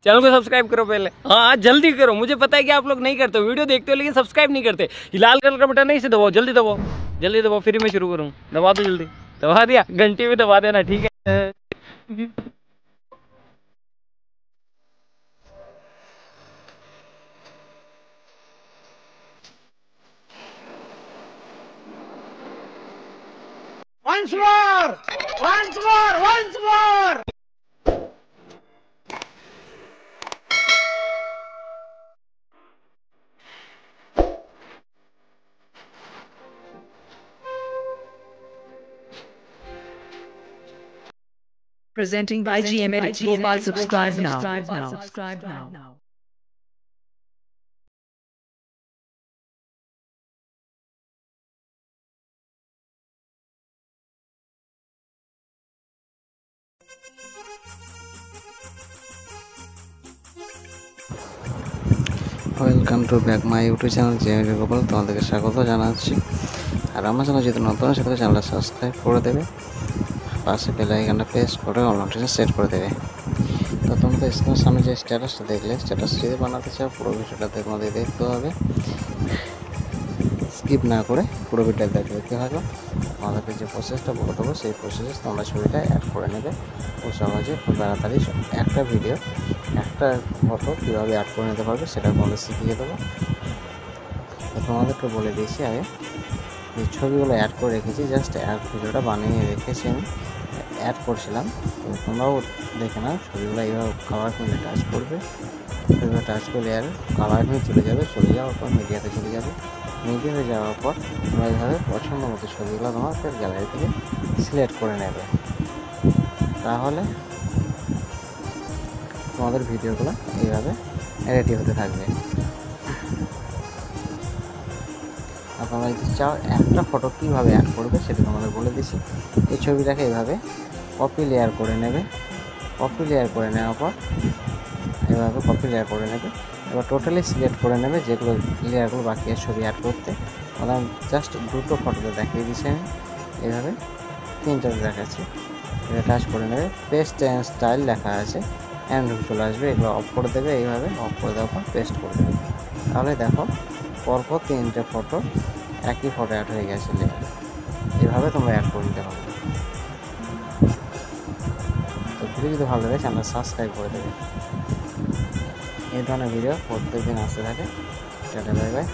Channel को subscribe करो पहले। हाँ जल्दी करो, मुझे पता है कि आप लोग नहीं करते हो, वीडियो देखते हो लेकिन सब्सक्राइब नहीं करते। ये लाल कलर का बटन नहीं, इसे दबाओ, जल्दी दबाओ, जल्दी दबाओ, फिर मैं शुरू करूँ। दबा दो जल्दी, दबा दिया, घंटी भी दबा देना, ठीक है। Once more! Once more! Once more! Presenting by GM Edit. Gopal, subscribe now. Welcome to back my YouTube channel GM Gopal, তোমাদেরকে স্বাগত জানাচ্ছি। আর আমার চ্যানেল যদি নতুন হয় সেটা চ্যানেলটা সাবস্ক্রাইব করে দেবে, পাশে বেল আইকনটা প্রেস করে অল নোটিফিকেশন সেট করে দেবে। তো তোমরা তো স্ক্রিনের সামনে যে স্ট্যাটাসটা দেখলে, স্ট্যাটাস যদি বানাতে চাও পুরো ভিডিওটাতে তোমাদের দেখতে হবে, স্কিপ না করে পুরো ভিডিওটা দেখতে থাকো। আমাদেরকে যে প্রসেসটা বলে দেবো সেই প্রসেসে তোমরা ছবিটা অ্যাড করে নেবে খুব সহজে, খুব তাড়াতাড়ি। একটা ভিডিও একটা ফটো কীভাবে অ্যাড করে নিতে পারবে সেটা তোমাদের শিখিয়ে দেবো। তো তোমাদেরকে বলে দিয়েছি আগে যে ছবিগুলো অ্যাড করে রেখেছি, জাস্ট অ্যাড ভিডিওটা বানিয়ে রেখেছি, আমি অ্যাড করছিলাম। তো তোমরাও দেখে নাও, ছবিগুলো এইভাবে কালার করে টাচ করবে, ছবিগুলো টাচ করলে আর কালার হয়ে চলে যাওয়ার পর মিডিয়াতে চলে যাবে। মিডিয়াতে যাওয়ার পর তোমরা এইভাবে পছন্দ মতো ছবিগুলো তোমার গ্যালারি থেকে সিলেক্ট করে নেবে, তাহলে তোমাদের ভিডিওগুলো এইভাবে রেডি হতে থাকবে। আর তোমরা যদি চাও একটা ফটো কীভাবে অ্যাড করবে সেটা তোমাদের বলে দিচ্ছি। এই ছবিটাকে এইভাবে কপি লেয়ার করে নেবে, কপি লেয়ার করে নেওয়ার পর এভাবে কপি লেয়ার করে নেবে। এবার টোটালি সিলেক্ট করে নেবে যেগুলো লেয়ারগুলো বাকি আছে ছবি অ্যাড করতে। মানে জাস্ট দুটো ফটোতে দেখিয়ে দিচ্ছি আমি, এইভাবে তিনটাতে দেখাচ্ছি। এটা টাচ করে নেবে, পেস্ট অ্যান্ড স্টাইল লেখা আছে, অ্যান্ড চলে আসবে, এগুলো অফ করে দেবে। এইভাবে অফ করে দেওয়ার পর পেস্ট করে দেবে, তাহলে দেখো পরপর তিনটে ফটো একই ফটো অ্যাড হয়ে গেছে লেয়ারে। এইভাবে তোমরা অ্যাড করে নিতে পারবে। তো ভিডিও যদি ভালো লাগে চ্যানেল সাবস্ক্রাইব করে দেবে। এই ধরনের ভিডিও প্রত্যেকদিন আসতে থাকে। Tata, bye bye.